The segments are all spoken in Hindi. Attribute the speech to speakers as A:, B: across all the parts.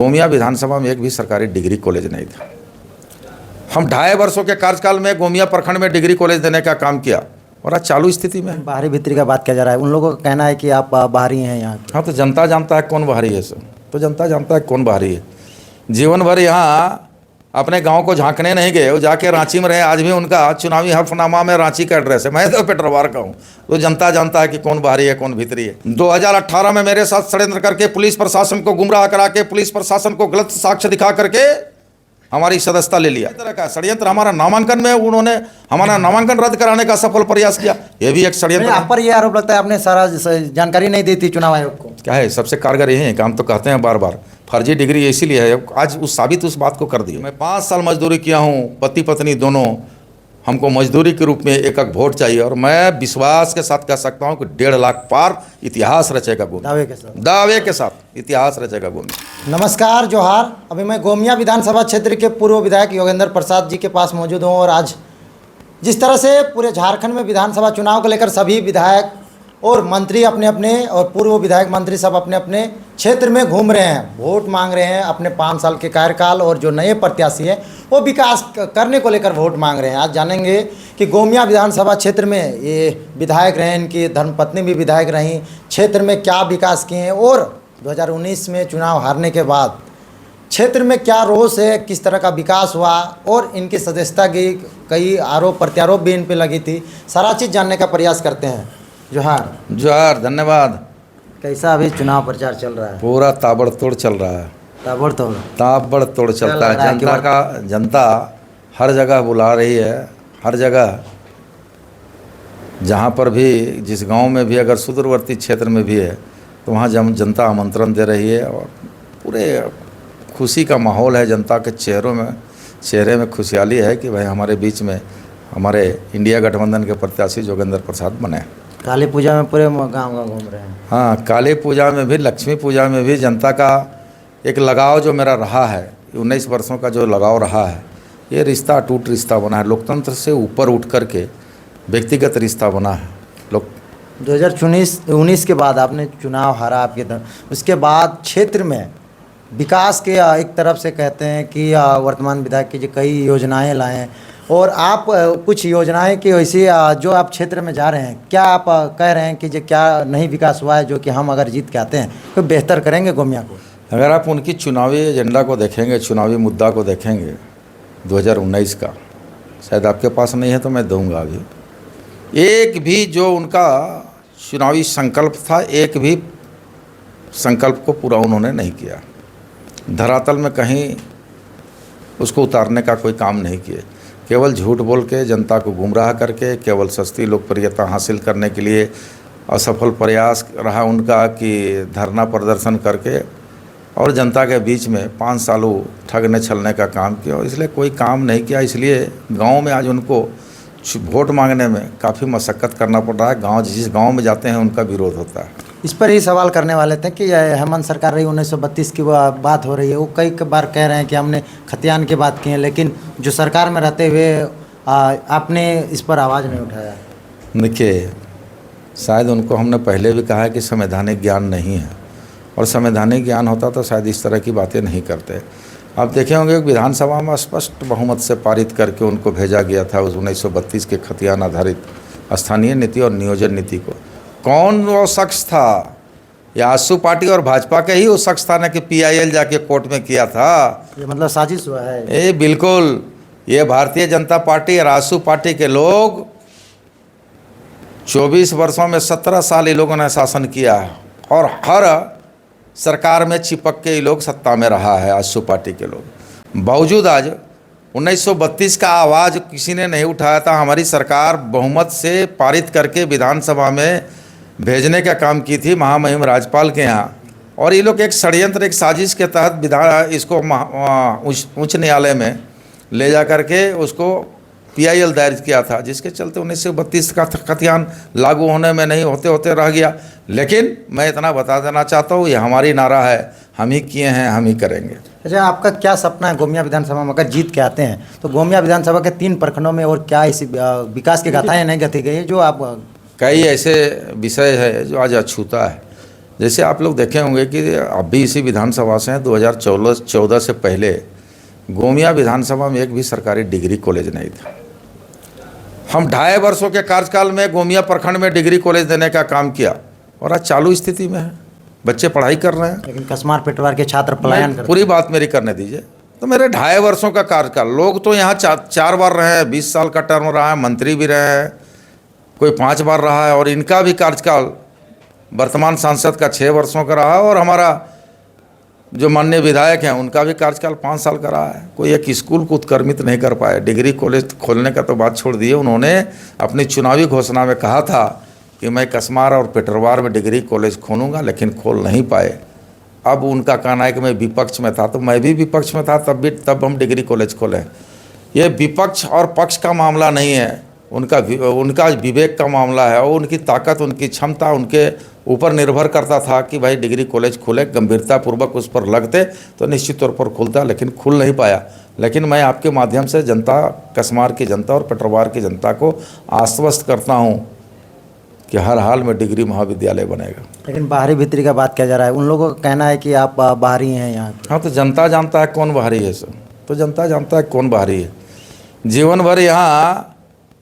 A: गोमिया विधानसभा में एक भी सरकारी डिग्री कॉलेज नहीं था। हम 2.5 वर्षों के कार्यकाल में गोमिया प्रखंड में डिग्री कॉलेज देने का काम किया और आज चालू स्थिति में।
B: बाहरी भीतरी का बात किया जा रहा है, उन लोगों का कहना है कि आप बाहरी हैं यहाँ।
A: हाँ, तो जनता जानता है कौन बाहरी है सर, तो जनता जानता है कौन बाहरी है। जीवन भर यहाँ अपने गांव को झांकने नहीं गए, वो जाके रांची में रहे। आज भी उनका चुनावी हल्फनामा में रांची का एड्रेस है। मैं तो पेट्रोवार का हूँ, तो जनता जानता है कि कौन बाहरी है कौन भीतरी है। 2018 में मेरे साथ षड्यंत्र करके पुलिस प्रशासन को गुमराह करा के, पुलिस प्रशासन को गलत साक्ष्य दिखा करके हमारी सदस्यता ले लिया। तरह का षड्यंत्र, हमारा नामांकन में उन्होंने हमारा नामांकन रद्द कराने का सफल प्रयास किया। ये भी एक षड्यंत्र।
B: आप पर ये आरोप लगता है आपने सारा जानकारी नहीं दी थी चुनाव आयोग को।
A: क्या है, सबसे कारगर यही है काम, तो कहते हैं बार बार फर्जी डिग्री इसीलिए है। आज साबित उस बात को कर दिया। मैं 5 साल मजदूरी किया हूँ, पति पत्नी दोनों। हमको मजदूरी के रूप में एक भोट चाहिए और मैं विश्वास के साथ कह सकता हूँ कि 1.5 लाख पार इतिहास रचेगा गोमिया। दावे के साथ इतिहास रचेगा गोमिया।
B: नमस्कार, जोहार। अभी मैं गोमिया विधानसभा क्षेत्र के पूर्व विधायक योगेंद्र प्रसाद जी के पास मौजूद हूँ और आज जिस तरह से पूरे झारखंड में विधानसभा चुनाव को लेकर सभी विधायक और मंत्री अपने अपने और पूर्व विधायक मंत्री सब अपने अपने क्षेत्र में घूम रहे हैं, वोट मांग रहे हैं अपने 5 साल के कार्यकाल, और जो नए प्रत्याशी हैं वो विकास करने को लेकर वोट मांग रहे हैं। आज जानेंगे कि गोमिया विधानसभा क्षेत्र में ये विधायक रहे, इनकी धर्मपत्नी भी विधायक रहीं, क्षेत्र में क्या विकास किए हैं और 2019 में चुनाव हारने के बाद क्षेत्र में क्या रोष है, किस तरह का विकास हुआ और इनकी सदस्यता की कई आरोप प्रत्यारोप भी इन पर लगी थी। सारा चीज़ जानने का प्रयास करते हैं। जोहार।
A: जोहार, धन्यवाद।
B: कैसा अभी चुनाव प्रचार चल रहा है?
A: पूरा ताबड़तोड़ चल रहा है। ताबड़तोड़ चलता है। जनता हर जगह बुला रही है, हर जगह जहाँ पर भी, जिस गांव में भी, अगर सुदूरवर्ती क्षेत्र में भी है तो वहाँ जनता आमंत्रण दे रही है और पूरे खुशी का माहौल है। जनता के चेहरे में खुशहाली है कि भाई हमारे बीच में हमारे इंडिया गठबंधन के प्रत्याशी योगेंद्र प्रसाद बने।
B: काली पूजा में पूरे गांव घूम रहे हैं।
A: हाँ, काली पूजा में भी, लक्ष्मी पूजा में भी जनता का एक लगाव जो मेरा रहा है, 19 वर्षों का जो लगाव रहा है, ये रिश्ता अटूट रिश्ता बना है। लोकतंत्र से ऊपर उठ करके व्यक्तिगत रिश्ता बना है।
B: 2019 के बाद आपने चुनाव हारा आपके उसके बाद क्षेत्र में विकास के एक तरफ से कहते हैं कि वर्तमान विधायक की जो कई योजनाएं लाए हैं और आप कुछ योजनाएं की वैसे जो आप क्षेत्र में जा रहे हैं, क्या आप कह रहे हैं कि जो क्या नहीं विकास हुआ है जो कि हम अगर जीत के आते हैं तो बेहतर करेंगे गोमिया को?
A: अगर आप उनकी चुनावी एजेंडा को देखेंगे, चुनावी मुद्दा को देखेंगे 2019 का, शायद आपके पास नहीं है तो मैं दूंगा। अभी एक भी जो उनका चुनावी संकल्प था, एक भी संकल्प को पूरा उन्होंने नहीं किया। धरातल में कहीं उसको उतारने का कोई काम नहीं किए। केवल झूठ बोल के, जनता को गुमराह करके, केवल सस्ती लोकप्रियता हासिल करने के लिए असफल प्रयास रहा उनका कि धरना प्रदर्शन करके और जनता के बीच में 5 सालों ठगने छलने का काम किया और इसलिए कोई काम नहीं किया। इसलिए गांव में आज उनको वोट मांगने में काफ़ी मशक्क़त करना पड़ रहा है। जिस गांव में जाते हैं उनका विरोध होता है।
B: इस पर ही सवाल करने वाले थे कि हेमंत सरकार रही 1932 की बात हो रही है, वो कई बार कह रहे हैं कि हमने खतियान की बात की है, लेकिन जो सरकार में रहते हुए आपने इस पर आवाज़ नहीं उठाया।
A: देखिए, शायद उनको हमने पहले भी कहा है कि संवैधानिक ज्ञान नहीं है, और संवैधानिक ज्ञान होता तो शायद इस तरह की बातें नहीं करते। आप देखे होंगे विधानसभा में स्पष्ट बहुमत से पारित करके उनको भेजा गया था उस 1932 के खतियान आधारित स्थानीय नीति और नियोजन नीति को। कौन वो शख्स था? या आसू पार्टी और भाजपा के ही वो शख्स था ना कि PIL जाके कोर्ट में किया था।
B: ये मतलब साजिश हुआ है।
A: ये बिल्कुल, ये भारतीय जनता पार्टी और आसू पार्टी के लोग 24 वर्षों में 17 साल ये लोगों ने शासन किया है और हर सरकार में चिपक के ये लोग सत्ता में रहा है आसू पार्टी के लोग। बावजूद आज 1932 का आवाज़ किसी ने नहीं उठाया था। हमारी सरकार बहुमत से पारित करके विधानसभा में भेजने का काम की थी महामहिम राज्यपाल के यहाँ, और ये लोग एक षड्यंत्र, एक साजिश के तहत इसको उच्च न्यायालय में ले जा करके उसको PIL दायर किया था, जिसके चलते 1932 का खतियान लागू होने में नहीं होते होते रह गया। लेकिन मैं इतना बता देना चाहता हूँ, ये हमारी नारा है, हम ही किए हैं, हम ही करेंगे।
B: अच्छा, आपका क्या सपना है गोमिया विधानसभा में अगर जीत के आते हैं तो? गोमिया विधानसभा के 3 प्रखंडों में और क्या इसी विकास की गाथाएँ नहीं गति गई जो आप?
A: कई ऐसे विषय है जो आज अछूता है। जैसे आप लोग देखे होंगे कि अभी इसी विधानसभा से 2014 से पहले गोमिया विधानसभा में एक भी सरकारी डिग्री कॉलेज नहीं था। हम 2.5 वर्षों के कार्यकाल में गोमिया प्रखंड में डिग्री कॉलेज देने का काम किया और आज चालू स्थिति में है, बच्चे पढ़ाई कर रहे हैं।
B: लेकिन कसमार पेटवार के छात्र पलायन कर
A: पूरी बात मेरी करने दीजिए। तो मेरे 2.5 वर्षों का कार्यकाल, लोग तो यहाँ 4 बार रहे हैं, 20 साल का टर्म रहा है, मंत्री भी रहे हैं, कोई 5 बार रहा है, और इनका भी कार्यकाल वर्तमान सांसद का 6 वर्षों का रहा है, और हमारा जो माननीय विधायक हैं उनका भी कार्यकाल 5 साल का रहा है। कोई एक स्कूल को उत्क्रमित नहीं कर पाए। डिग्री कॉलेज खोलने का तो बात छोड़ दिए, उन्होंने अपनी चुनावी घोषणा में कहा था कि मैं कसमार और पेटरवार में डिग्री कॉलेज खोलूँगा, लेकिन खोल नहीं पाए। अब उनका कहना है कि मैं विपक्ष में था, तो मैं भी विपक्ष में था तब हम डिग्री कॉलेज खोले। ये विपक्ष और पक्ष का मामला नहीं है, उनका विवेक का मामला है, और उनकी ताकत, उनकी क्षमता उनके ऊपर निर्भर करता था कि भाई डिग्री कॉलेज खुले, गंभीरतापूर्वक उस पर लगते तो निश्चित तौर पर खुलता, लेकिन खुल नहीं पाया। लेकिन मैं आपके माध्यम से जनता, कसमार की जनता और पेटरवार की जनता को आश्वस्त करता हूँ कि हर हाल में डिग्री महाविद्यालय बनेगा।
B: लेकिन बाहरी भीतरी का बात किया जा रहा है, उन लोगों का कहना है कि आप बाहरी हैं यहाँ।
A: हाँ, तो जनता जानता है कौन बाहरी है सर, तो जनता जानता है कौन बाहरी है। जीवन भर यहाँ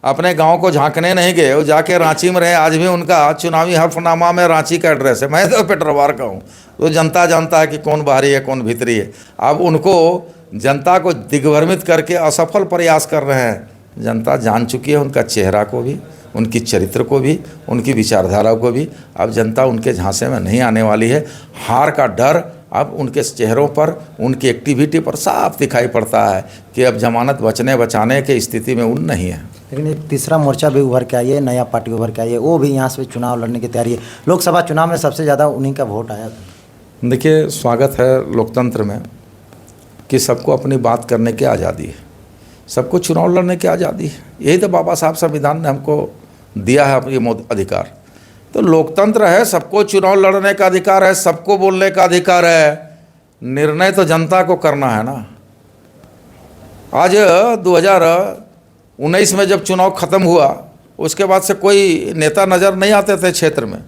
A: अपने गांव को झांकने नहीं गए, वो जाके रांची में रहे। आज भी उनका चुनावी हल्फनामा में रांची का एड्रेस है, मैं तो पेटरवार का हूँ। तो जनता जानता है कि कौन बाहरी है कौन भीतरी है। अब उनको जनता को दिग्भ्रमित करके असफल प्रयास कर रहे हैं। जनता जान चुकी है उनका चेहरा को भी, उनकी चरित्र को भी, उनकी विचारधारा को भी। अब जनता उनके झांसे में नहीं आने वाली है। हार का डर अब उनके चेहरों पर, उनकी एक्टिविटी पर साफ दिखाई पड़ता है कि अब जमानत बचाने की स्थिति में उन नहीं है।
B: लेकिन एक तीसरा मोर्चा भी उभर के आई है, नया पार्टी उभर के आई है, वो भी यहाँ से चुनाव लड़ने की तैयारी है। लोकसभा चुनाव में सबसे ज़्यादा उन्हीं का वोट आया था।
A: देखिए, स्वागत है लोकतंत्र में कि सबको अपनी बात करने की आज़ादी है, सबको चुनाव लड़ने की आज़ादी है। यही तो बाबा साहब संविधान ने हमको दिया है ये अधिकार। तो लोकतंत्र है, सबको चुनाव लड़ने का अधिकार है, सबको बोलने का अधिकार है। निर्णय तो जनता को करना है ना। आज 2019 में जब चुनाव खत्म हुआ, उसके बाद से कोई नेता नज़र नहीं आते थे क्षेत्र में।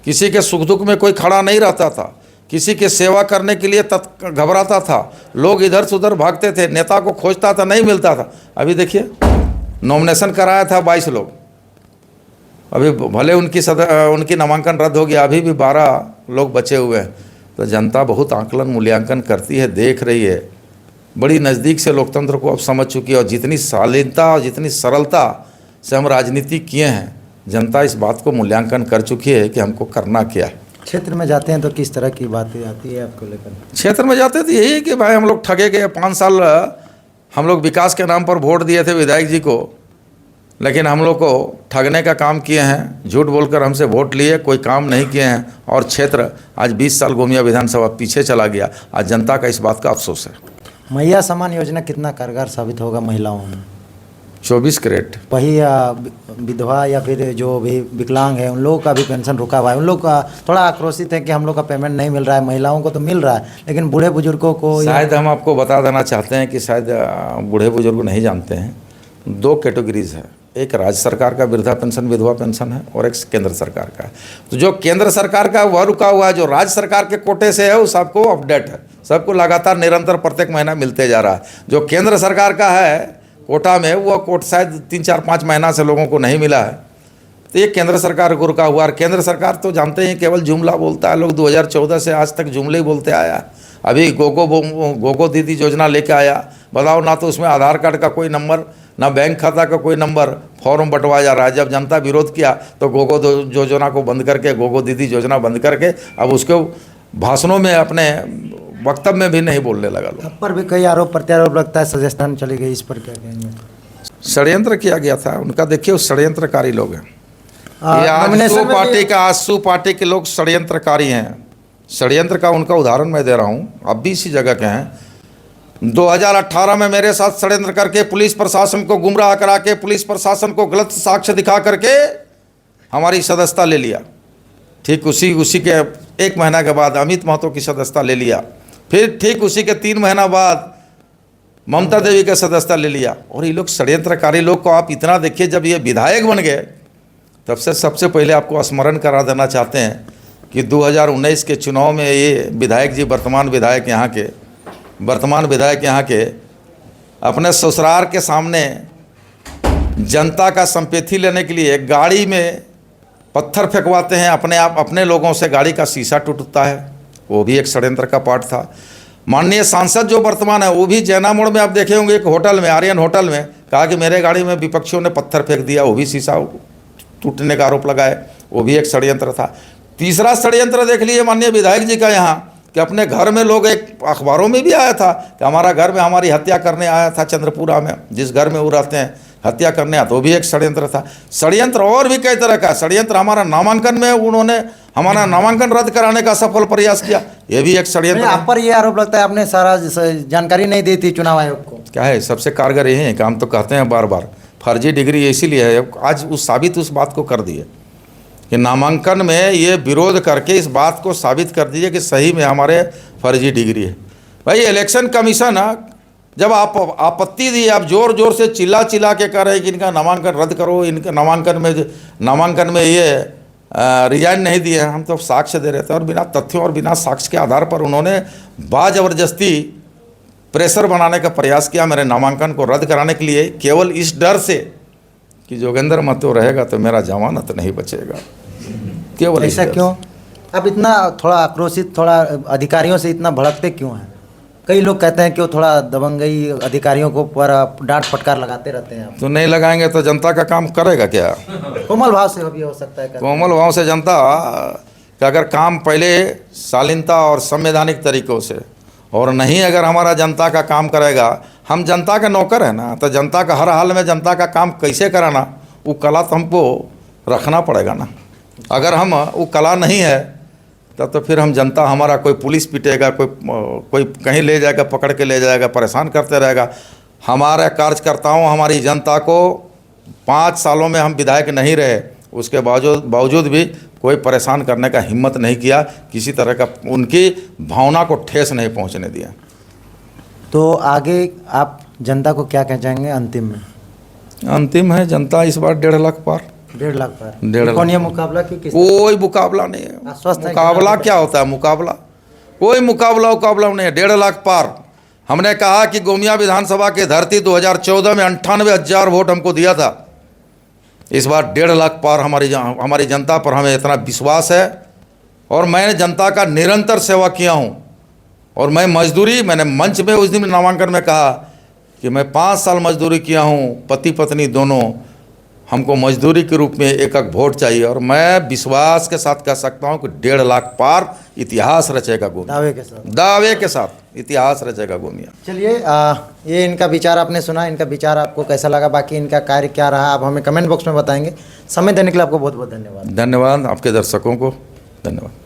A: किसी के सुख दुख में कोई खड़ा नहीं रहता था, किसी की सेवा करने के लिए घबराता था। लोग इधर से उधर भागते थे, नेता को खोजता था, नहीं मिलता था। अभी देखिए, नॉमिनेशन कराया था 22 लोग, अभी भले उनकी नामांकन रद्द हो गया, अभी भी 12 लोग बचे हुए हैं। तो जनता बहुत आकलन मूल्यांकन करती है, देख रही है, बड़ी नज़दीक से लोकतंत्र को अब समझ चुकी है। और जितनी शालीनता और जितनी सरलता से हम राजनीति किए हैं, जनता इस बात को मूल्यांकन कर चुकी है कि हमको करना क्या है।
B: क्षेत्र में जाते हैं तो किस तरह की बातें आती है आपको लेकर?
A: क्षेत्र में जाते तो यही है कि भाई हम लोग ठगे गए। 5 साल हम लोग विकास के नाम पर वोट दिए थे विधायक जी को, लेकिन हम लोग को ठगने का काम किए हैं, झूठ बोलकर हमसे वोट लिए, कोई काम नहीं किए हैं। और क्षेत्र आज 20 साल गोमिया विधानसभा पीछे चला गया। आज जनता का इस बात का अफसोस है।
B: मैया सम्मान योजना कितना कारगर साबित होगा महिलाओं में?
A: 24 कैरेट।
B: वही विधवा या फिर जो भी विकलांग है, उन लोगों का भी पेंशन रुका हुआ है। उन लोग का थोड़ा आक्रोशित है कि हम लोग का पेमेंट नहीं मिल रहा है। महिलाओं को तो मिल रहा है, लेकिन बूढ़े बुजुर्गों को
A: शायद हम आपको बता देना चाहते हैं कि शायद बूढ़े बुजुर्ग नहीं जानते हैं। 2 कैटेगरीज है, एक राज्य सरकार का वृद्धा पेंशन विधवा पेंशन है, और एक केंद्र सरकार का है। तो जो केंद्र सरकार का वह रुका हुआ है, जो राज्य सरकार के कोटे से है, वो सबको अपडेट है, सबको लगातार निरंतर प्रत्येक महीना मिलते जा रहा है। जो केंद्र सरकार का है कोटा में, वो कोट शायद 3-4-5 महीना से लोगों को नहीं मिला है। तो ये केंद्र सरकार को रुका हुआ है। केंद्र सरकार तो जानते हैं केवल जुमला बोलता है। लोग 2014 से आज तक जुमले ही बोलते आया। अभी गोगो दीदी योजना लेके आया, बताओ ना, तो उसमें आधार कार्ड का कोई नंबर, ना बैंक खाता का कोई नंबर, फॉर्म बंटवाया जा रहा है। जब जनता विरोध किया तो गोगो योजना को बंद करके, गोगो दीदी योजना बंद करके, अब उसको भाषणों में, अपने वक्तव्य में भी नहीं बोलने लगा।
B: अब पर भी कई आरोप प्रत्यारोप लगता है, सजेशन चली गई, इस पर क्या कहेंगे?
A: षड्यंत्र किया गया था उनका। देखिए, षड्यंत्रकारी लोग हैं। ये आजसू पार्टी के लोग षड्यंत्रकारी हैं। षड्यंत्र का उनका उदाहरण मैं दे रहा हूँ, आप भी इसी जगह के हैं। 2018 में मेरे साथ षड्यंत्र करके पुलिस प्रशासन को गुमराह करा के, पुलिस प्रशासन को गलत साक्ष्य दिखा करके हमारी सदस्यता ले लिया। ठीक उसी के 1 महीना के बाद अमित महतो की सदस्यता ले लिया। फिर ठीक उसी के 3 महीना बाद ममता देवी का सदस्यता ले लिया। और ये लोग षड्यंत्रकारी लोग को आप इतना देखिए, जब ये विधायक बन गए, तब से सबसे पहले आपको स्मरण करा देना चाहते हैं कि 2019 के चुनाव में ये विधायक जी वर्तमान विधायक यहाँ के अपने ससुराल के सामने जनता का संपत्ति लेने के लिए गाड़ी में पत्थर फेंकवाते हैं, अपने लोगों से गाड़ी का शीशा टूटता है, वो भी एक षड्यंत्र का पार्ट था। माननीय सांसद जो वर्तमान है वो भी जैना मोड़ में आप देखे होंगे एक होटल में, आर्यन होटल में, कहा कि मेरे गाड़ी में विपक्षियों ने पत्थर फेंक दिया, वो भी शीशा टूटने का आरोप लगाए, वो भी एक षड्यंत्र था। तीसरा षड्यंत्र देख लिए माननीय विधायक जी का यहाँ कि अपने घर में लोग, एक अखबारों में भी आया था कि हमारा घर में हमारी हत्या करने आया था, चंद्रपुरा में जिस घर में वो रहते हैं हत्या करने आया, तो भी एक षड्यंत्र था। षड्यंत्र और भी कई तरह का षड्यंत्र, हमारा नामांकन में उन्होंने हमारा नामांकन रद्द कराने का सफल प्रयास किया, ये भी एक षड्यंत्र।
B: आप पर ये आरोप लगता है आपने सारा जानकारी नहीं दी थी चुनाव आयोग को।
A: क्या है, सबसे कारगर यही है कि हम तो कहते हैं बार बार फर्जी डिग्री इसीलिए है, आज साबित उस बात को कर दिए कि नामांकन में ये विरोध करके इस बात को साबित कर दीजिए कि सही में हमारे फर्जी डिग्री है। भाई इलेक्शन कमीशन जब आप आपत्ति दी, आप जोर जोर से चिल्ला के कह रहे हैं कि इनका नामांकन रद्द करो, इनका नामांकन में ये रिजाइन नहीं दिए हैं, हम तो साक्ष्य दे रहे थे, और बिना तथ्यों और बिना साक्ष्य के आधार पर उन्होंने बाज़बरदस्ती प्रेशर बनाने का प्रयास किया मेरे नामांकन को रद्द कराने के लिए, केवल इस डर से कि जोगेंद्र महतो रहेगा तो मेरा जमानत नहीं बचेगा। केवल
B: ऐसा क्यों? आप इतना थोड़ा आक्रोशित, थोड़ा अधिकारियों से इतना भड़कते क्यों हैं? कई लोग कहते हैं कि वो थोड़ा दबंगई अधिकारियों को पर डांट फटकार लगाते रहते हैं।
A: तो नहीं लगाएंगे तो जनता का काम करेगा क्या?
B: कोमल भाव से भी हो सकता है।
A: कोमल भाव से जनता का अगर काम पहले शालीनता और संवैधानिक तरीक़ों से, और नहीं अगर हमारा जनता का काम करेगा, हम जनता के नौकर हैं ना, तो जनता का हर हाल में जनता का काम कैसे कराना, वो कला तो हमको रखना पड़ेगा ना। अगर हम वो कला नहीं है तब तो फिर हम जनता, हमारा कोई पुलिस पीटेगा, कोई कहीं ले जाएगा, पकड़ के ले जाएगा, परेशान करते रहेगा। हमारे कार्यकर्ताओं, हमारी जनता को 5 सालों में हम विधायक नहीं रहे, उसके बावजूद भी कोई परेशान करने का हिम्मत नहीं किया, किसी तरह का उनकी भावना को ठेस नहीं पहुंचने दिया।
B: तो आगे आप जनता को क्या कह जाएंगे अंतिम में?
A: अंतिम है जनता इस बार 1.5 लाख पार।
B: 1.5 लाख पार।
A: 1.5 लाख।
B: कौन ये मुकाबला की किस?
A: कोई मुकाबला नहीं है। मुकाबला क्या होता है? मुकाबला कोई मुकाबला नहीं है। 1.5 लाख पार। हमने कहा कि गोमिया विधानसभा की धरती 2014 में 98,000 वोट हमको दिया था। इस बार 1.5 लाख पार हमारी जनता पर हमें इतना विश्वास है, और मैंने जनता का निरंतर सेवा किया हूँ। और मैंने मंच में उस दिन नामांकन में कहा कि मैं 5 साल मजदूरी किया हूँ, पति पत्नी दोनों, हमको मजदूरी के रूप में एक वोट चाहिए। और मैं विश्वास के साथ कह सकता हूँ कि 1.5 लाख पार इतिहास रचेगा गोमिया। दावे के साथ इतिहास रचेगा गोमिया।
B: चलिए, ये इनका विचार आपने सुना, इनका विचार आपको कैसा लगा, बाकी इनका कार्य क्या रहा, आप हमें कमेंट बॉक्स में बताएंगे। समय देने के लिए आपको बहुत बहुत धन्यवाद।
A: धन्यवाद आपके दर्शकों को, धन्यवाद।